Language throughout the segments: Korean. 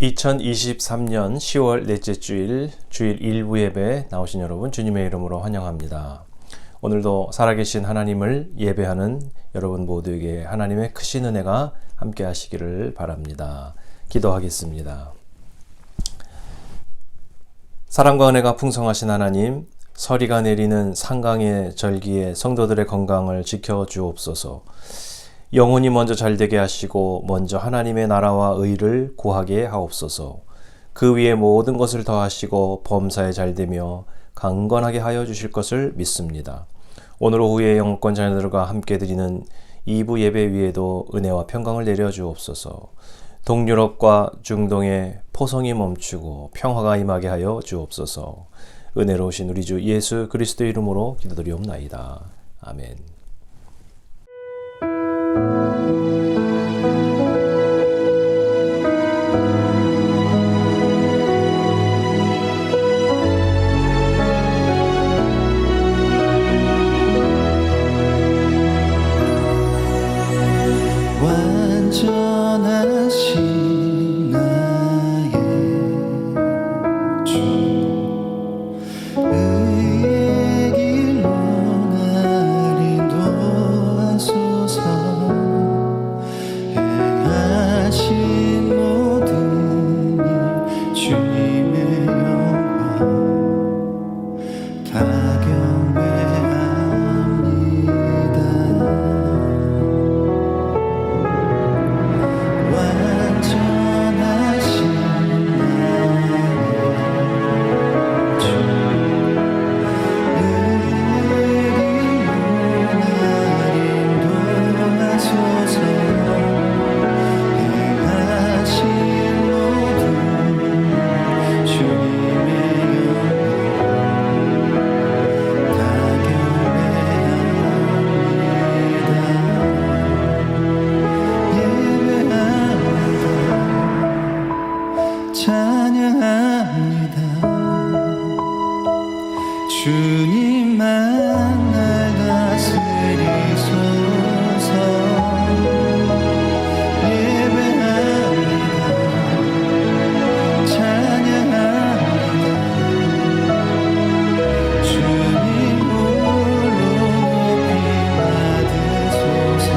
2023년 10월 넷째 주일 일부 예배 나오신 여러분 주님의 이름으로 환영합니다. 오늘도 살아계신 하나님을 예배하는 여러분 모두에게 하나님의 크신 은혜가 함께 하시기를 바랍니다. 기도하겠습니다. 사랑과 은혜가 풍성하신 하나님, 서리가 내리는 상강의 절기에 성도들의 건강을 지켜주옵소서. 영혼이 먼저 잘되게 하시고 먼저 하나님의 나라와 의를 구하게 하옵소서. 그 위에 모든 것을 더하시고 범사에 잘되며 강건하게 하여 주실 것을 믿습니다. 오늘 오후에 영권 자녀들과 함께 드리는 2부 예배 위에도 은혜와 평강을 내려주옵소서. 동유럽과 중동의 포성이 멈추고 평화가 임하게 하여 주옵소서. 은혜로우신 우리 주 예수 그리스도의 이름으로 기도드리옵나이다. 아멘. 완전하신 나의 주, 의의 길로 날 인도하소서. 행하신 모든 일 주님의 영광 다 경배합니다. 찬양합니다. 주님만 날 다스리소서. 예배합니다. 찬양합니다. 주님 홀로 높이 받으소서.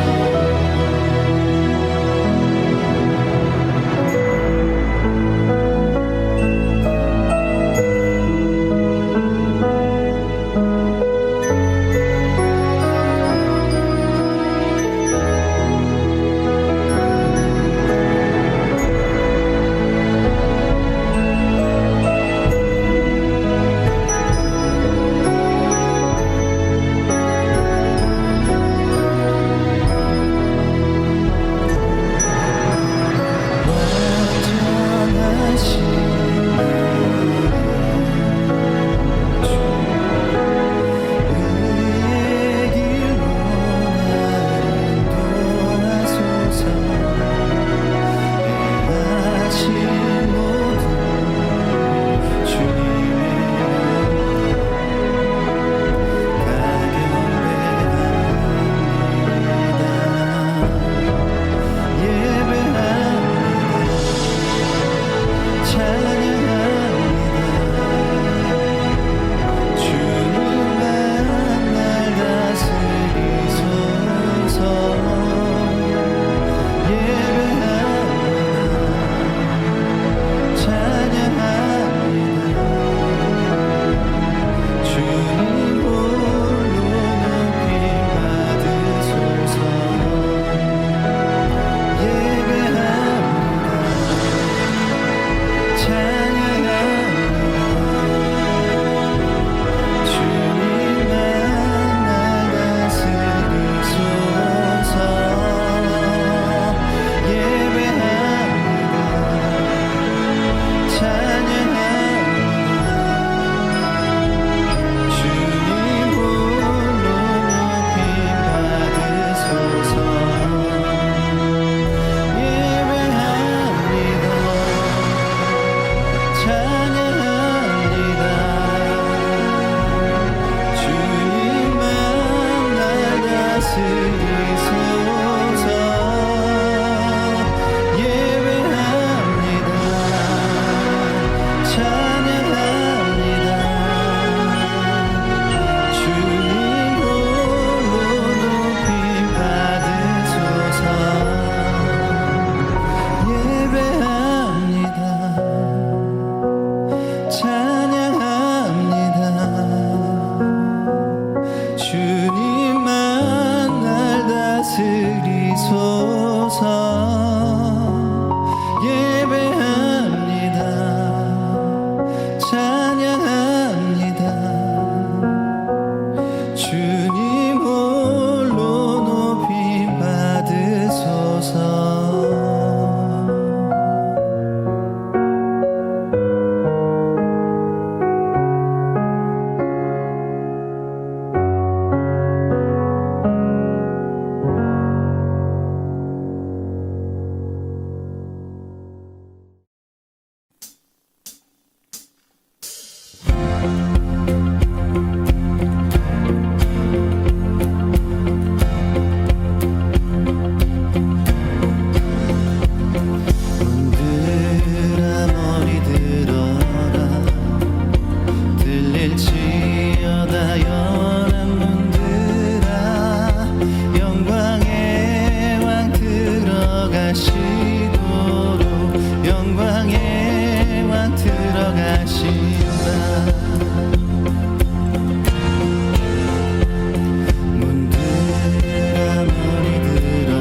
문들아 머리 들어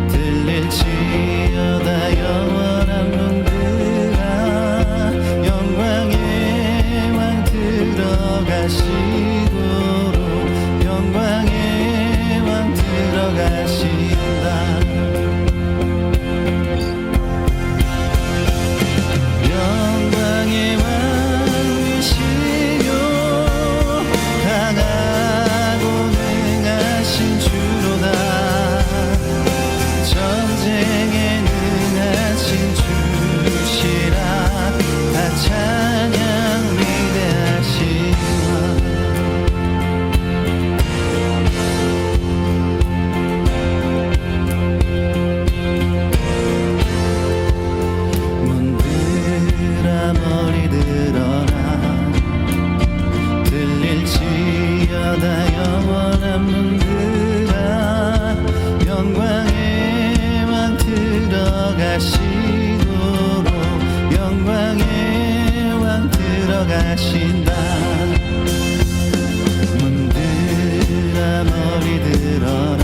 들릴지어다 영원한 문들아 영광의 왕 들어가시도록 영광의 왕 들어가신다 영광의 왕이시요 강하고 능하신 주로다 전쟁에 능하신 주시라 다 찬양 위대하신 왕 문들아 머리 들어라 들릴지어다 영원한 문들아 영광의 왕 들어가시도록 영광의 왕 들어가신다 문들아 머리 들어라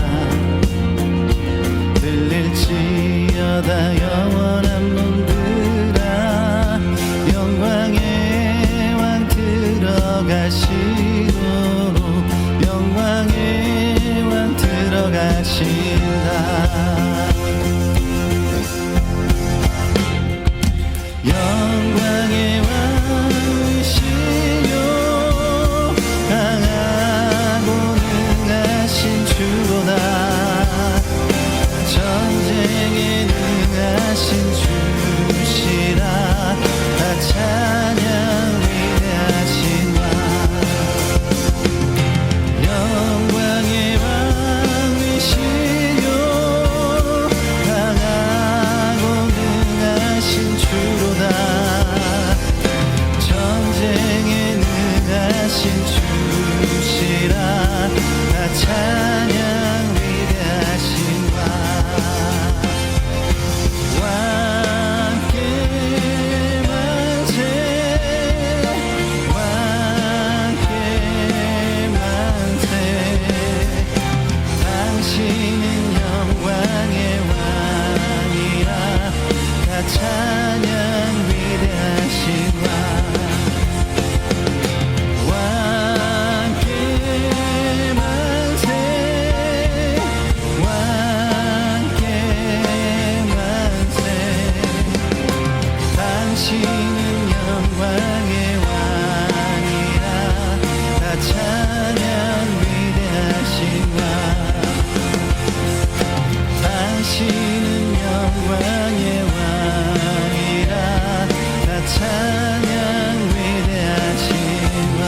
들릴지어다 영원한 문들아 영광의 왕 들어가시도록 영광의 왕 들어가신다 영광의 왕이시요 강하고 능하신 주로다 전쟁에 능하신 주시라 다 찬양 위대하신 왕 영광의 왕이시요 강하고 능하신 주로다 전쟁에 능하신 주시라 다 찬양 위대하신 왕 왕께 만세 왕께 만세 당신은 영광의 왕이라 다 찬양 위대하신 왕 왕께 만세 왕께 만세 당신은 영광의 왕이라 다 찬양 위대하신 왕 당신은 영광의 왕이라 다 찬양 위대하신 왕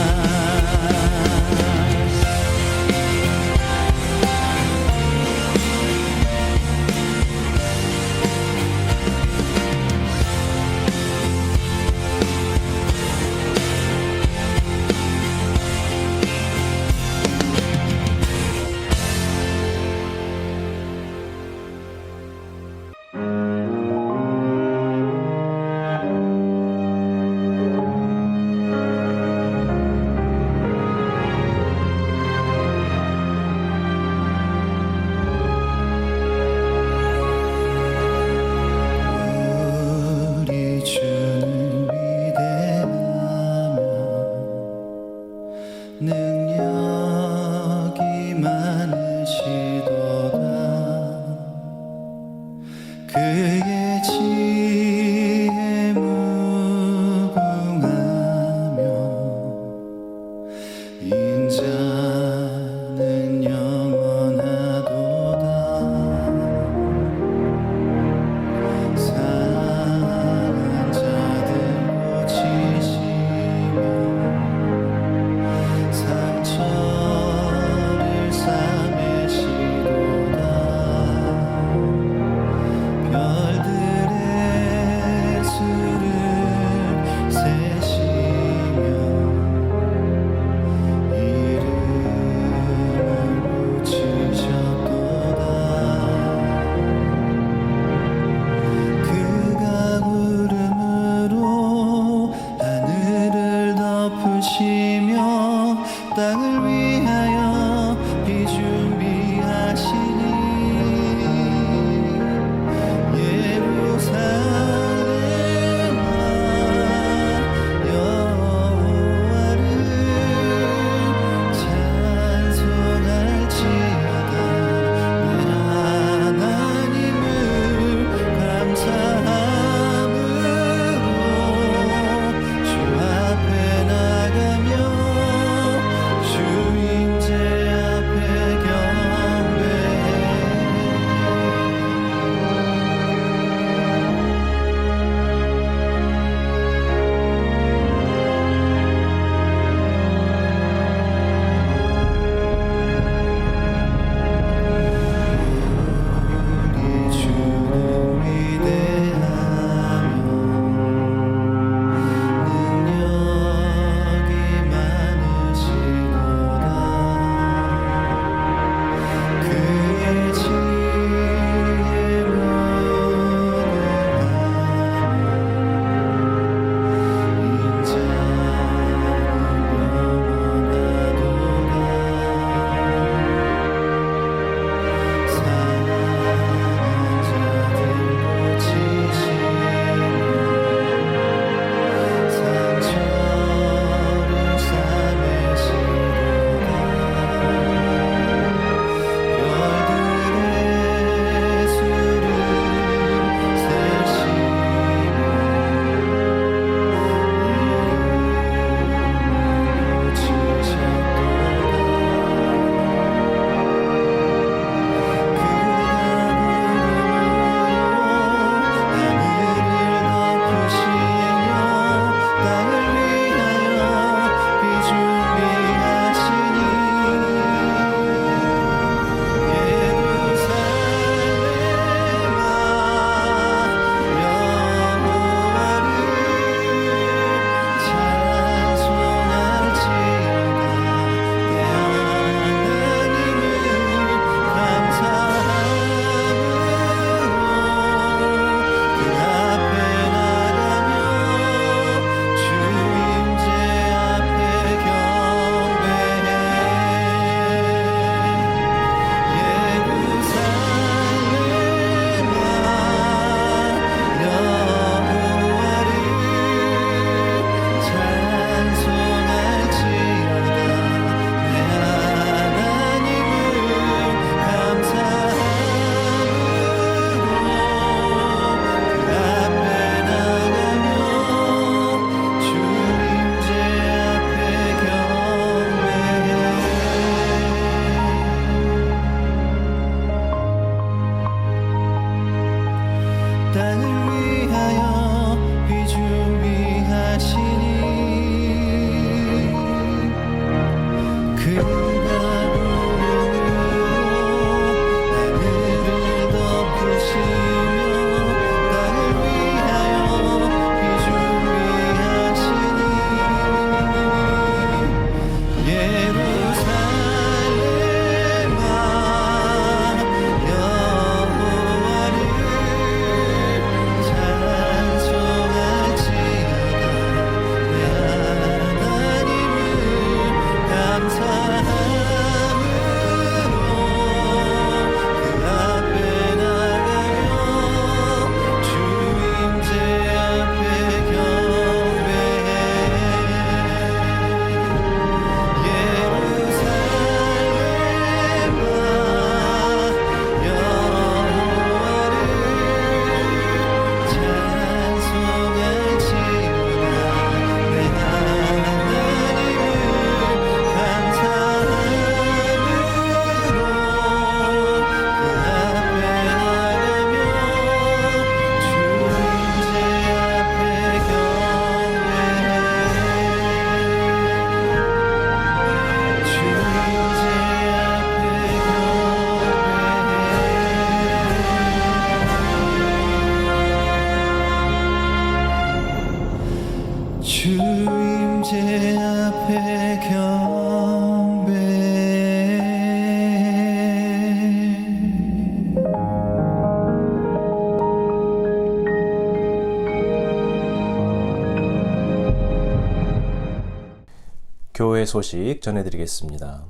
교회 소식 전해드리겠습니다.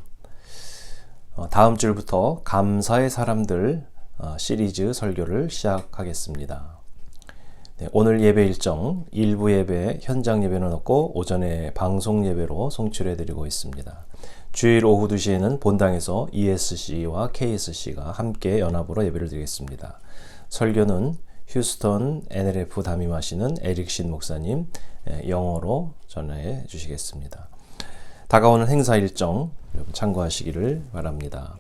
다음 주부터 감사의 사람들 시리즈 설교를 시작하겠습니다. 네, 오늘 예배 일정 일부 예배 현장 예배는 없고 오전에 방송 예배로 송출해드리고 있습니다. 주일 오후 2시에는 본당에서 ESC와 KSC가 함께 연합으로 예배를 드리겠습니다. 설교는 휴스턴 NLF 담임하시는 에릭신 목사님 영어로 전해 주시겠습니다. 다가오는 행사 일정 여러분 참고하시기를 바랍니다.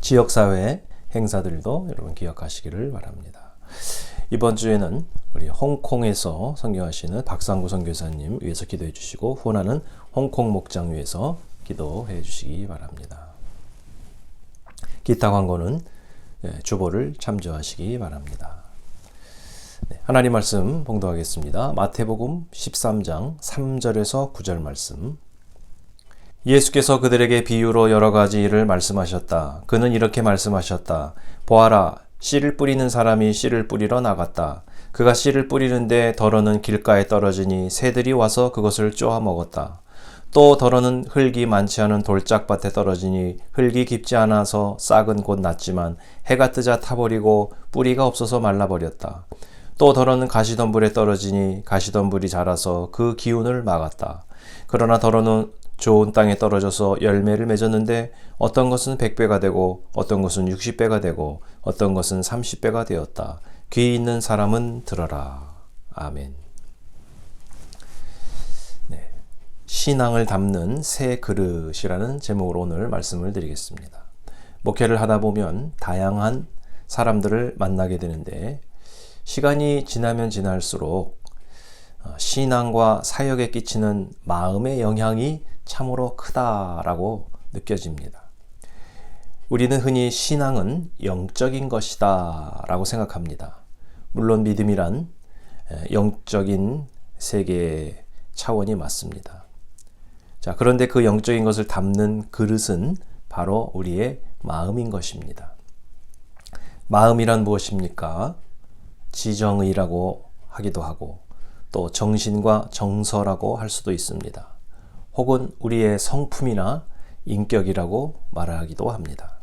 지역사회 행사들도 여러분 기억하시기를 바랍니다. 이번 주에는 우리 홍콩에서 선교하시는 박상구 선교사님 위해서 기도해 주시고 후원하는 홍콩 목장 위해서 기도해 주시기 바랍니다. 기타 광고는 주보를 참조하시기 바랍니다. 하나님 말씀 봉독하겠습니다. 마태복음 13장 3절에서 9절 말씀. 예수께서 그들에게 비유로 여러 가지 일을 말씀하셨다. 그는 이렇게 말씀하셨다. 보아라, 씨를 뿌리는 사람이 씨를 뿌리러 나갔다. 그가 씨를 뿌리는데 덜어는 길가에 떨어지니 새들이 와서 그것을 쪼아 먹었다. 또 덜어는 흙이 많지 않은 돌짝밭에 떨어지니 흙이 깊지 않아서 싹은 곧 났지만 해가 뜨자 타버리고 뿌리가 없어서 말라버렸다. 또 덜어는 가시덤불에 떨어지니 가시덤불이 자라서 그 기운을 막았다. 그러나 덜어는 좋은 땅에 떨어져서 열매를 맺었는데 어떤 것은 100배가 되고 어떤 것은 60배가 되고 어떤 것은 30배가 되었다. 귀 있는 사람은 들어라. 아멘. 네, 신앙을 담는 새 그릇이라는 제목으로 오늘 말씀을 드리겠습니다. 목회를 하다 보면 다양한 사람들을 만나게 되는데 시간이 지나면 지날수록 신앙과 사역에 끼치는 마음의 영향이 참으로 크다라고 느껴집니다. 우리는 흔히 신앙은 영적인 것이다 라고 생각합니다. 물론 믿음이란 영적인 세계의 차원이 맞습니다. 자, 그런데 그 영적인 것을 담는 그릇은 바로 우리의 마음인 것입니다. 마음이란 무엇입니까? 지정의라고 하기도 하고 또 정신과 정서라고 할 수도 있습니다. 혹은 우리의 성품이나 인격이라고 말하기도 합니다.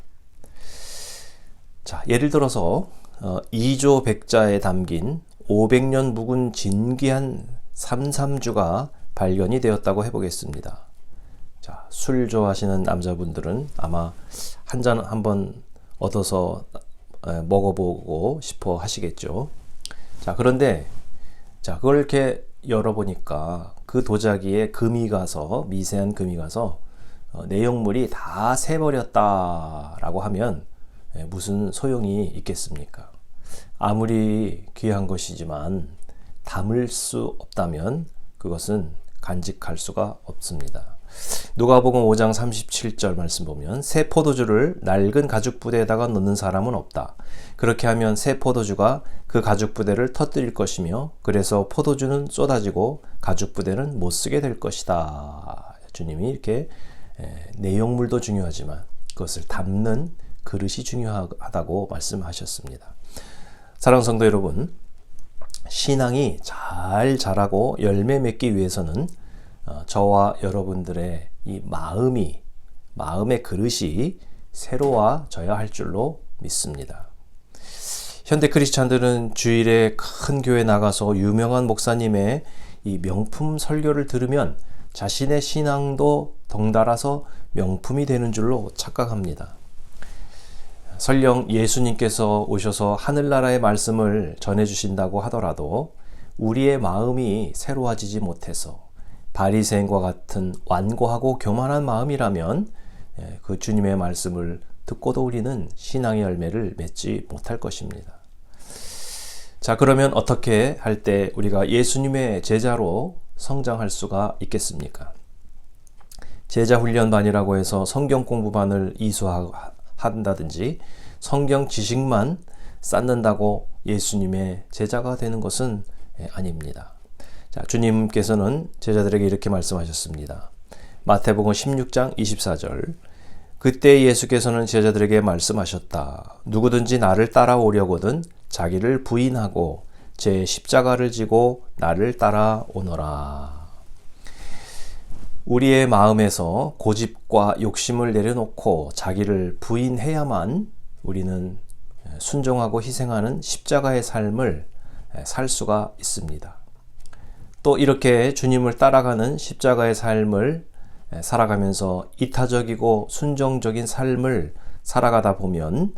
자, 예를 들어서 2조 백자에 담긴 500년 묵은 진귀한 삼삼주가 발견이 되었다고 해보겠습니다. 자, 술 좋아하시는 남자분들은 아마 한 잔 한번 얻어서 먹어보고 싶어 하시겠죠. 자, 그런데 그걸 이렇게 열어보니까 그 도자기에 금이 가서 미세한 금이 가서 내용물이 다 새버렸다라고 하면 무슨 소용이 있겠습니까? 아무리 귀한 것이지만 담을 수 없다면 그것은 간직할 수가 없습니다. 누가복음 5장 37절 말씀 보면 새 포도주를 낡은 가죽 부대에다가 넣는 사람은 없다. 그렇게 하면 새 포도주가 그 가죽 부대를 터뜨릴 것이며 그래서 포도주는 쏟아지고 가죽 부대는 못 쓰게 될 것이다. 주님이 이렇게 내용물도 중요하지만 그것을 담는 그릇이 중요하다고 말씀하셨습니다. 사랑하는 성도 여러분, 신앙이 잘 자라고 열매 맺기 위해서는 저와 여러분들의 이 마음의 그릇이 새로워져야 할 줄로 믿습니다. 현대 크리스찬들은 주일에 큰 교회 나가서 유명한 목사님의 이 명품 설교를 들으면 자신의 신앙도 덩달아서 명품이 되는 줄로 착각합니다. 설령 예수님께서 오셔서 하늘나라의 말씀을 전해주신다고 하더라도 우리의 마음이 새로워지지 못해서 바리새인과 같은 완고하고 교만한 마음이라면 그 주님의 말씀을 듣고도 우리는 신앙의 열매를 맺지 못할 것입니다. 자, 그러면 어떻게 할 때 우리가 예수님의 제자로 성장할 수가 있겠습니까? 제자훈련반이라고 해서 성경 공부반을 이수한다든지 성경 지식만 쌓는다고 예수님의 제자가 되는 것은 아닙니다. 자, 주님께서는 제자들에게 이렇게 말씀하셨습니다. 마태복음 16장 24절. 그때 예수께서는 제자들에게 말씀하셨다. 누구든지 나를 따라오려거든 자기를 부인하고 제 십자가를 지고 나를 따라오너라. 우리의 마음에서 고집과 욕심을 내려놓고 자기를 부인해야만 우리는 순종하고 희생하는 십자가의 삶을 살 수가 있습니다. 또 이렇게 주님을 따라가는 십자가의 삶을 살아가면서 이타적이고 순종적인 삶을 살아가다 보면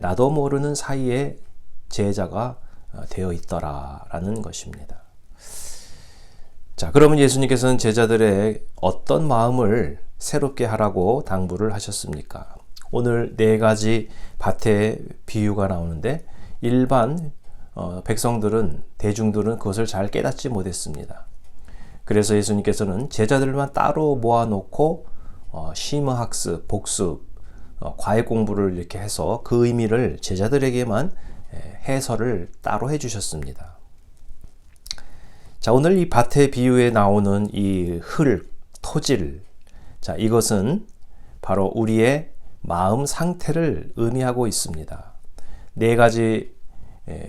나도 모르는 사이에 제자가 되어 있더라라는 것입니다. 자, 그러면 예수님께서는 제자들의 어떤 마음을 새롭게 하라고 당부를 하셨습니까? 오늘 4가지 밭의 비유가 나오는데 일반 백성들은, 대중들은 그것을 잘 깨닫지 못했습니다. 그래서 예수님께서는 제자들만 따로 모아놓고 심화학습, 복습, 과외 공부를 이렇게 해서 그 의미를 제자들에게만 해설을 따로 해주셨습니다. 자, 오늘 이 밭의 비유에 나오는 이 토질, 자, 이것은 바로 우리의 마음 상태를 의미하고 있습니다. 4가지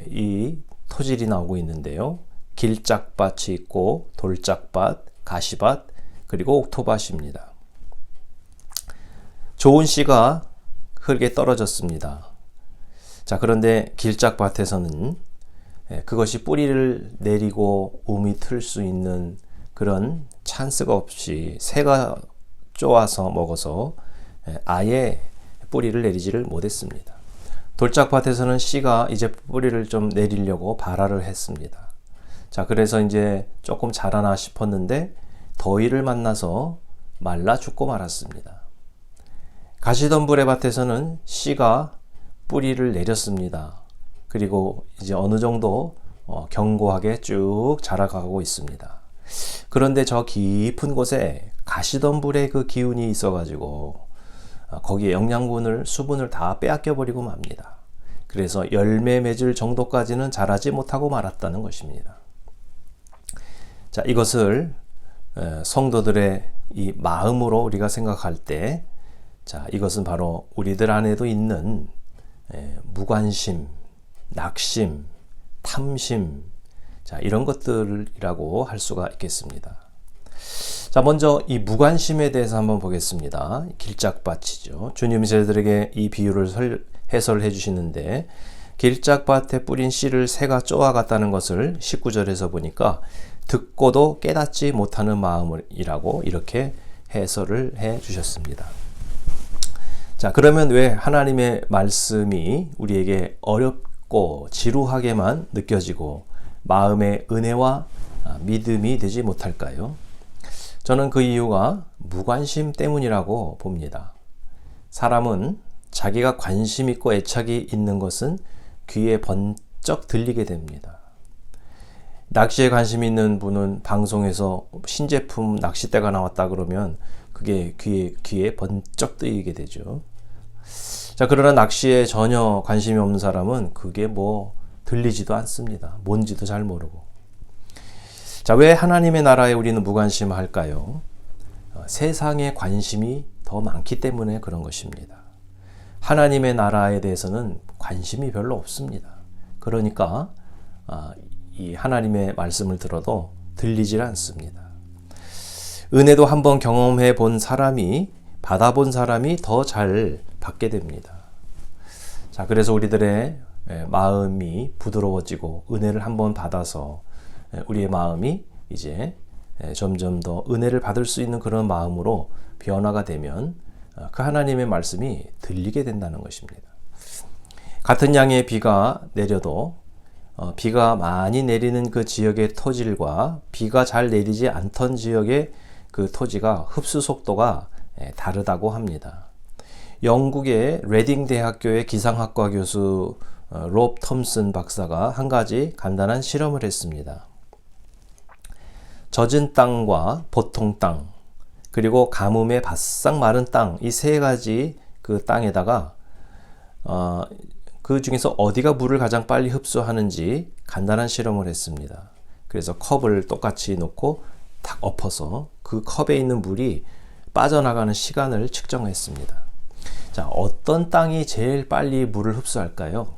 이 토질이 나오고 있는데요. 길짝밭이 있고 돌짝밭, 가시밭, 그리고 옥토밭입니다. 좋은 씨가 흙에 떨어졌습니다. 자, 그런데 길짝밭에서는 그것이 뿌리를 내리고 움이 틀 수 있는 그런 찬스가 없이 새가 쪼아서 먹어서 아예 뿌리를 내리지를 못했습니다. 돌짝밭에서는 씨가 이제 뿌리를 좀 내리려고 발화를 했습니다. 자, 그래서 이제 조금 자라나 싶었는데 더위를 만나서 말라 죽고 말았습니다. 가시덤불의 밭에서는 씨가 뿌리를 내렸습니다. 그리고 이제 어느 정도 견고하게 쭉 자라가고 있습니다. 그런데 저 깊은 곳에 가시덤불의 그 기운이 있어가지고 거기에 영양분을, 수분을 다 빼앗겨 버리고 맙니다. 그래서 열매 맺을 정도까지는 자라지 못하고 말았다는 것입니다. 자, 이것을 성도들의 이 마음으로 우리가 생각할 때, 자, 이것은 바로 우리들 안에도 있는 무관심, 낙심, 탐심, 자, 이런 것들이라고 할 수가 있겠습니다. 자, 먼저 이 무관심에 대해서 한번 보겠습니다. 길짝밭이죠. 주님이 저희들에게 이 비유를 해설해 주시는데, 길짝밭에 뿌린 씨를 새가 쪼아갔다는 것을 19절에서 보니까 듣고도 깨닫지 못하는 마음이라고 이렇게 해설을 해 주셨습니다. 자, 그러면 왜 하나님의 말씀이 우리에게 어렵고 지루하게만 느껴지고 마음의 은혜와 믿음이 되지 못할까요? 저는 그 이유가 무관심 때문이라고 봅니다. 사람은 자기가 관심 있고 애착이 있는 것은 귀에 번쩍 들리게 됩니다. 낚시에 관심 있는 분은 방송에서 신제품 낚싯대가 나왔다 그러면 그게 귀에 번쩍 뜨이게 되죠. 자, 그러나 낚시에 전혀 관심이 없는 사람은 그게 뭐 들리지도 않습니다. 뭔지도 잘 모르고. 자, 왜 하나님의 나라에 우리는 무관심할까요? 세상에 관심이 더 많기 때문에 그런 것입니다. 하나님의 나라에 대해서는 관심이 별로 없습니다. 그러니까 이 하나님의 말씀을 들어도 들리질 않습니다. 은혜도 한번 경험해 본 사람이, 받아본 사람이 더 잘 받게 됩니다. 자, 그래서 우리들의 마음이 부드러워지고 은혜를 한번 받아서 우리의 마음이 이제 점점 더 은혜를 받을 수 있는 그런 마음으로 변화가 되면 그 하나님의 말씀이 들리게 된다는 것입니다. 같은 양의 비가 내려도 비가 많이 내리는 그 지역의 토질과 비가 잘 내리지 않던 지역의 그 토지가 흡수 속도가 다르다고 합니다. 영국의 레딩 대학교의 기상학과 교수 롭 톰슨 박사가 한 가지 간단한 실험을 했습니다. 젖은 땅과 보통 땅, 그리고 가뭄에 바싹 마른 땅, 이 3가지 그 땅에다가 그 중에서 어디가 물을 가장 빨리 흡수하는지 간단한 실험을 했습니다. 그래서 컵을 똑같이 놓고 탁 엎어서 그 컵에 있는 물이 빠져나가는 시간을 측정했습니다. 자, 어떤 땅이 제일 빨리 물을 흡수할까요?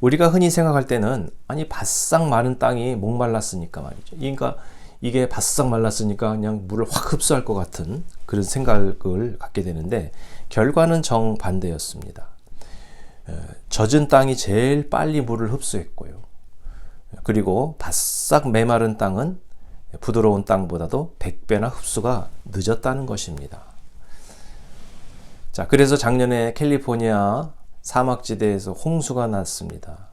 우리가 흔히 생각할 때는 아니 바싹 마른 땅이 목말랐으니까 말이죠. 그러니까 이게 바싹 말랐으니까 그냥 물을 확 흡수할 것 같은 그런 생각을 갖게 되는데 결과는 정반대였습니다. 젖은 땅이 제일 빨리 물을 흡수했고요. 그리고 바싹 메마른 땅은 부드러운 땅보다도 100배나 흡수가 늦었다는 것입니다. 자, 그래서 작년에 캘리포니아 사막지대에서 홍수가 났습니다.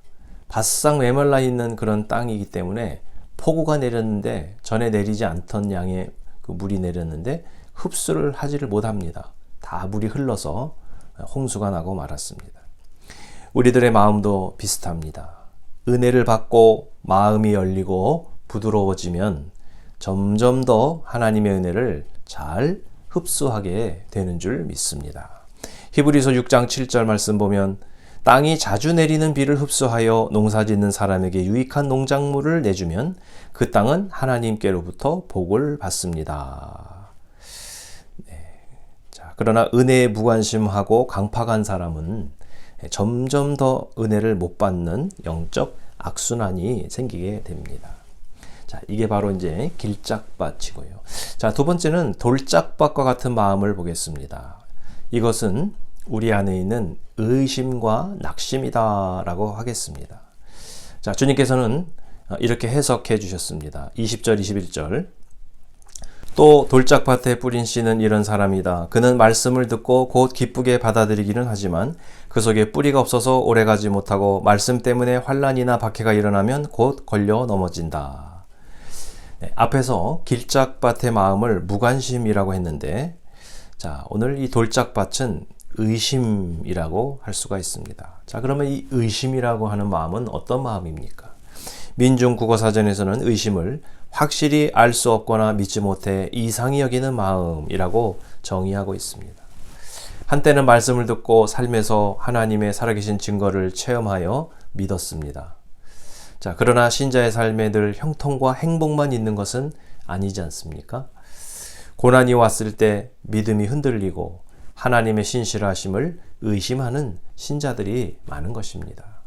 바싹 메말라 있는 그런 땅이기 때문에 폭우가 내렸는데 전에 내리지 않던 양의 그 물이 내렸는데 흡수를 하지를 못합니다. 다 물이 흘러서 홍수가 나고 말았습니다. 우리들의 마음도 비슷합니다. 은혜를 받고 마음이 열리고 부드러워지면 점점 더 하나님의 은혜를 잘 흡수하게 되는 줄 믿습니다. 히브리서 6장 7절 말씀 보면 땅이 자주 내리는 비를 흡수하여 농사짓는 사람에게 유익한 농작물을 내주면 그 땅은 하나님께로부터 복을 받습니다. 자, 그러나 은혜에 무관심하고 강팍한 사람은 점점 더 은혜를 못 받는 영적 악순환이 생기게 됩니다. 자, 이게 바로 이제 길짝밭이고요. 자, 두 번째는 돌짝밭과 같은 마음을 보겠습니다. 이것은 우리 안에 있는 의심과 낙심이다라고 하겠습니다. 자, 주님께서는 이렇게 해석해 주셨습니다. 20절, 21절. 또 돌짝밭에 뿌린 씨는 이런 사람이다. 그는 말씀을 듣고 곧 기쁘게 받아들이기는 하지만 그 속에 뿌리가 없어서 오래가지 못하고 말씀 때문에 환난이나 박해가 일어나면 곧 걸려 넘어진다. 네, 앞에서 길짝밭의 마음을 무관심이라고 했는데, 자, 오늘 이 돌짝밭은 의심이라고 할 수가 있습니다. 자, 그러면 이 의심이라고 하는 마음은 어떤 마음입니까? 민중국어사전에서는 의심을 확실히 알 수 없거나 믿지 못해 이상히 여기는 마음이라고 정의하고 있습니다. 한때는 말씀을 듣고 삶에서 하나님의 살아계신 증거를 체험하여 믿었습니다. 자, 그러나 신자의 삶에 늘 형통과 행복만 있는 것은 아니지 않습니까? 고난이 왔을 때 믿음이 흔들리고 하나님의 신실하심을 의심하는 신자들이 많은 것입니다.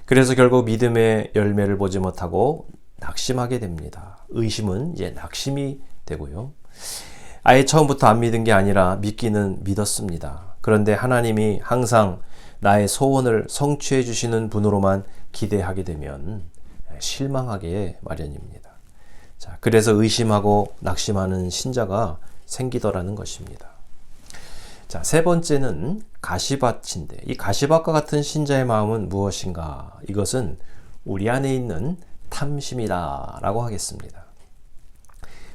그래서 결국 믿음의 열매를 보지 못하고 낙심하게 됩니다. 의심은 이제 낙심이 되고요. 아예 처음부터 안 믿은 게 아니라 믿기는 믿었습니다. 그런데 하나님이 항상 나의 소원을 성취해 주시는 분으로만 기대하게 되면 실망하게 마련입니다. 자, 그래서 의심하고 낙심하는 신자가 생기더라는 것입니다. 자, 세 번째는 가시밭인데, 이 가시밭과 같은 신자의 마음은 무엇인가? 이것은 우리 안에 있는 탐심이다 라고 하겠습니다.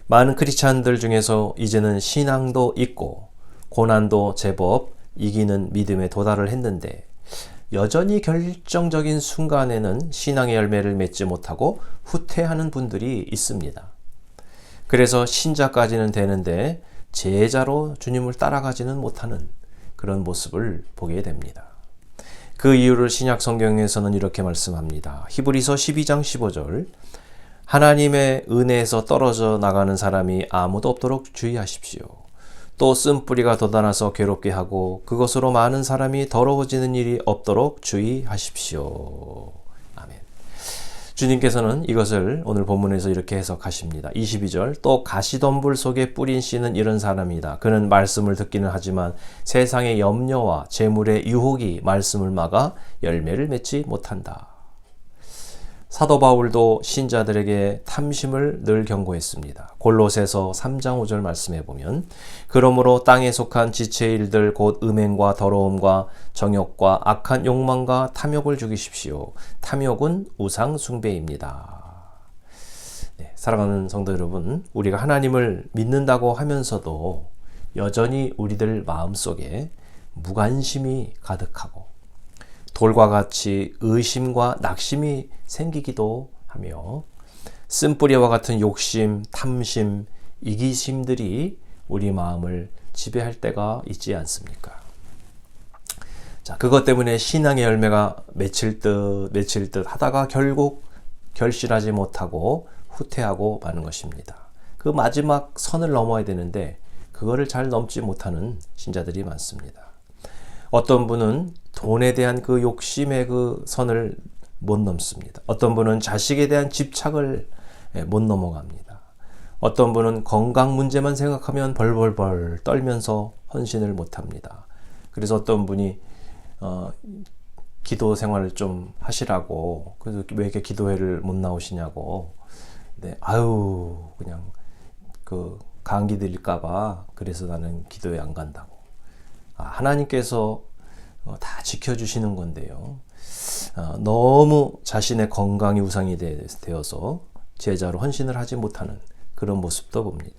많은 크리스찬들 중에서 이제는 신앙도 있고 고난도 제법 이기는 믿음에 도달을 했는데 여전히 결정적인 순간에는 신앙의 열매를 맺지 못하고 후퇴하는 분들이 있습니다. 그래서 신자까지는 되는데 제자로 주님을 따라가지는 못하는 그런 모습을 보게 됩니다. 그 이유를 신약 성경에서는 이렇게 말씀합니다. 히브리서 12장 15절. 하나님의 은혜에서 떨어져 나가는 사람이 아무도 없도록 주의하십시오. 또 쓴뿌리가 돋아나서 괴롭게 하고 그것으로 많은 사람이 더러워지는 일이 없도록 주의하십시오. 아멘. 주님께서는 이것을 오늘 본문에서 이렇게 해석하십니다. 22절. 또 가시덤불 속에 뿌린 씨는 이런 사람이다. 그는 말씀을 듣기는 하지만 세상의 염려와 재물의 유혹이 말씀을 막아 열매를 맺지 못한다. 사도 바울도 신자들에게 탐심을 늘 경고했습니다. 골로새서 3장 5절 말씀해 보면 그러므로 땅에 속한 지체의 일들 곧 음행과 더러움과 정욕과 악한 욕망과 탐욕을 죽이십시오. 탐욕은 우상 숭배입니다. 네, 사랑하는 성도 여러분, 우리가 하나님을 믿는다고 하면서도 여전히 우리들 마음속에 무관심이 가득하고 돌과 같이 의심과 낙심이 생기기도 하며 쓴뿌리와 같은 욕심, 탐심, 이기심들이 우리 마음을 지배할 때가 있지 않습니까? 자, 그것 때문에 신앙의 열매가 맺힐 듯 하다가 결국 결실하지 못하고 후퇴하고 마는 것입니다. 그 마지막 선을 넘어야 되는데 그거를 잘 넘지 못하는 신자들이 많습니다. 어떤 분은 돈에 대한 그 욕심의 그 선을 못 넘습니다. 어떤 분은 자식에 대한 집착을 못 넘어갑니다. 어떤 분은 건강 문제만 생각하면 벌벌벌 떨면서 헌신을 못합니다. 그래서 어떤 분이 기도 생활을 좀 하시라고, 그래서 왜 이렇게 기도회를 못 나오시냐고, 네, 아유 그냥 그 감기 들릴까봐 그래서 나는 기도회 안 간다고. 하나님께서 다 지켜주시는 건데요. 너무 자신의 건강이 우상이 되어서 제자로 헌신을 하지 못하는 그런 모습도 봅니다.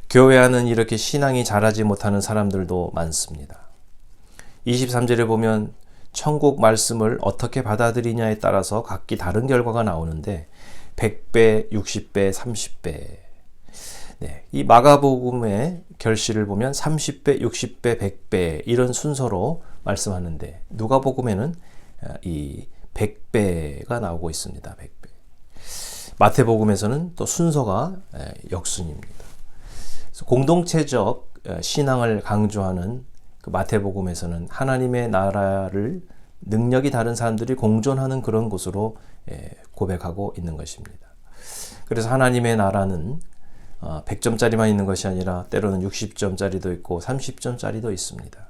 교회 안은 이렇게 신앙이 자라지 못하는 사람들도 많습니다. 23절에 보면 천국 말씀을 어떻게 받아들이냐에 따라서 각기 다른 결과가 나오는데 100배, 60배, 30배. 네, 이 마가복음의 결실을 보면 30배, 60배, 100배 이런 순서로 말씀하는데 누가복음에는 이 100배가 나오고 있습니다. 100배. 마태복음에서는 또 순서가 역순입니다. 그래서 공동체적 신앙을 강조하는 그 마태복음에서는 하나님의 나라를 능력이 다른 사람들이 공존하는 그런 곳으로 고백하고 있는 것입니다. 그래서 하나님의 나라는 100점짜리만 있는 것이 아니라 때로는 60점짜리도 있고 30점짜리도 있습니다.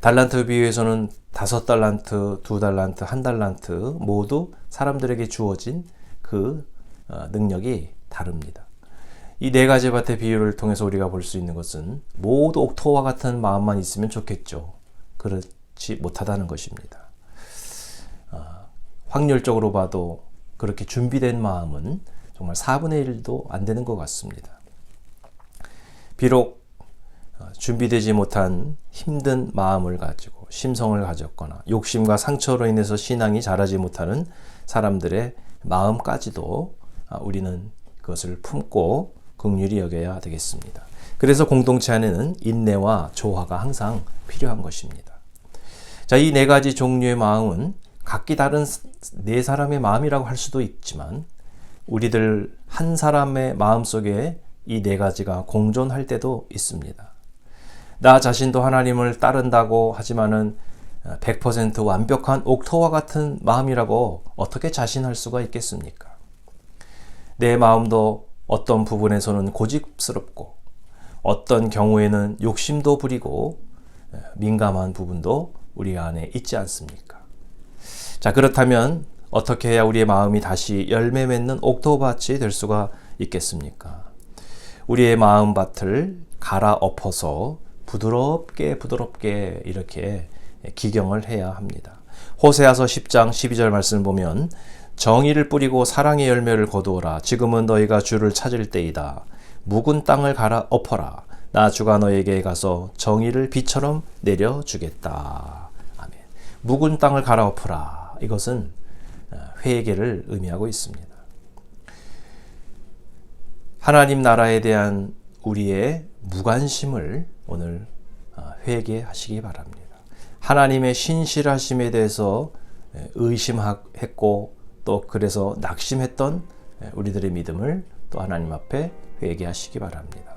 달란트 비유에서는 5달란트, 2달란트, 1달란트 모두 사람들에게 주어진 그 능력이 다릅니다. 이 4가지 밭의 비유를 통해서 우리가 볼 수 있는 것은 모두 옥토와 같은 마음만 있으면 좋겠죠. 그렇지 못하다는 것입니다. 확률적으로 봐도 그렇게 준비된 마음은 정말 4분의 1도 안 되는 것 같습니다. 비록 준비되지 못한 힘든 마음을 가지고 심성을 가졌거나 욕심과 상처로 인해서 신앙이 자라지 못하는 사람들의 마음까지도 우리는 그것을 품고 긍휼히 여겨야 되겠습니다. 그래서 공동체 안에는 인내와 조화가 항상 필요한 것입니다. 자, 이 4가지 종류의 마음은 각기 다른 4사람의 마음이라고 할 수도 있지만 우리들 한 사람의 마음속에 이 4가지가 공존할 때도 있습니다. 나 자신도 하나님을 따른다고 하지만은 100% 완벽한 옥토와 같은 마음이라고 어떻게 자신할 수가 있겠습니까? 내 마음도 어떤 부분에서는 고집스럽고 어떤 경우에는 욕심도 부리고 민감한 부분도 우리 안에 있지 않습니까? 자, 그렇다면 어떻게 해야 우리의 마음이 다시 열매 맺는 옥토밭이 될 수가 있겠습니까? 우리의 마음밭을 갈아엎어서 부드럽게 이렇게 기경을 해야 합니다. 호세아서 10장 12절 말씀을 보면 정의를 뿌리고 사랑의 열매를 거두어라. 지금은 너희가 주를 찾을 때이다. 묵은 땅을 갈아엎어라. 나 주가 너에게 가서 정의를 비처럼 내려주겠다. 아멘. 묵은 땅을 갈아엎어라. 이것은 회개를 의미하고 있습니다. 하나님 나라에 대한 우리의 무관심을 오늘 회개하시기 바랍니다. 하나님의 신실하심에 대해서 의심했고 또 그래서 낙심했던 우리들의 믿음을 또 하나님 앞에 회개하시기 바랍니다.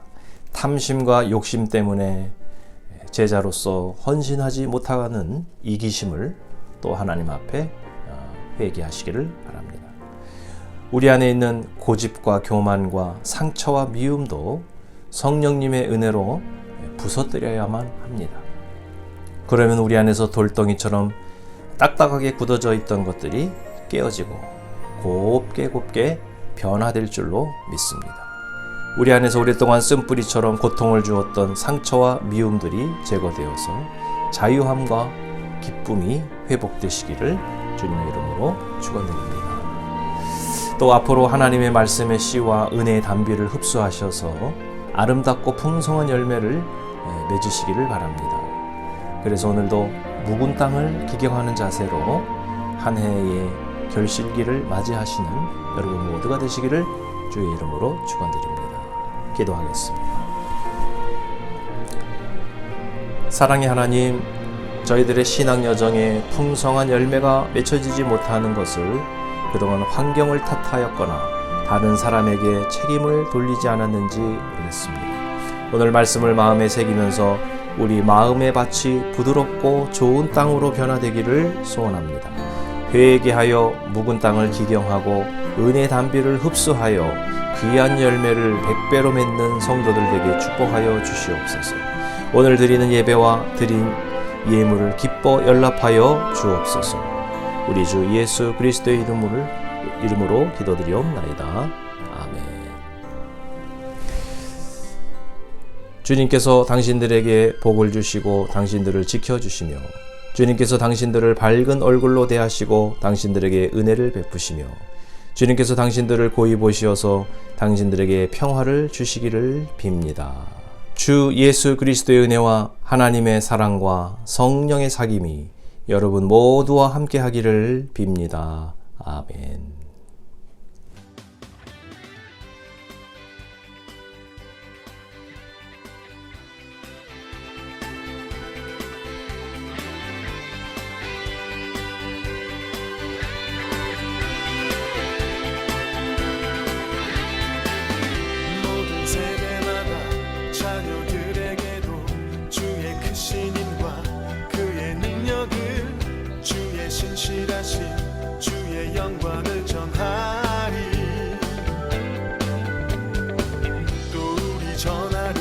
탐심과 욕심 때문에 제자로서 헌신하지 못하는 이기심을 또 하나님 앞에 회개하시기를 바랍니다. 우리 안에 있는 고집과 교만과 상처와 미움도 성령님의 은혜로 부서뜨려야만 합니다. 그러면 우리 안에서 돌덩이처럼 딱딱하게 굳어져 있던 것들이 깨어지고 곱게 변화될 줄로 믿습니다. 우리 안에서 오랫동안 쓴뿌리처럼 고통을 주었던 상처와 미움들이 제거되어서 자유함과 기쁨이 회복되시기를 주님의 이름으로 축원드립니다. 또 앞으로 하나님의 말씀의 씨와 은혜의 단비를 흡수하셔서 아름답고 풍성한 열매를 맺으시기를 바랍니다. 그래서 오늘도 묵은 땅을 기경하는 자세로 한 해의 결실기를 맞이하시는 여러분 모두가 되시기를 주의 이름으로 축원드립니다. 기도하겠습니다. 사랑의 하나님, 저희들의 신앙 여정에 풍성한 열매가 맺혀지지 못하는 것을 그동안 환경을 탓하였거나 다른 사람에게 책임을 돌리지 않았는지 모르겠습니다. 오늘 말씀을 마음에 새기면서 우리 마음의 밭이 부드럽고 좋은 땅으로 변화되기를 소원합니다. 회개하여 묵은 땅을 기경하고 은혜 담비를 흡수하여 귀한 열매를 100배로 맺는 성도들 되게 축복하여 주시옵소서. 오늘 드리는 예배와 드린 예물을 기뻐 연락하여 주옵소서. 우리 주 예수 그리스도의 이름으로 기도드리옵나이다. 아멘. 주님께서 당신들에게 복을 주시고 당신들을 지켜주시며 주님께서 당신들을 밝은 얼굴로 대하시고 당신들에게 은혜를 베푸시며 주님께서 당신들을 고이 보시어서 당신들에게 평화를 주시기를 빕니다. 주 예수 그리스도의 은혜와 하나님의 사랑과 성령의 사귐이 여러분 모두와 함께 하기를 빕니다. 아멘. 모든 세대마다 자녀들에게도 주의 크신 힘과 그의 능력을 주의 신실하신 주의 영광을 전하리. 또 우리 전하리.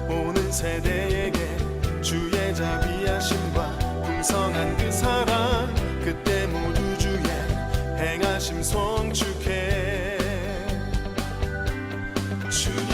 오는 세대에게 주의 자비하심과 풍성한 그 사랑 그때 모두 주의 행하심 송축해. 주님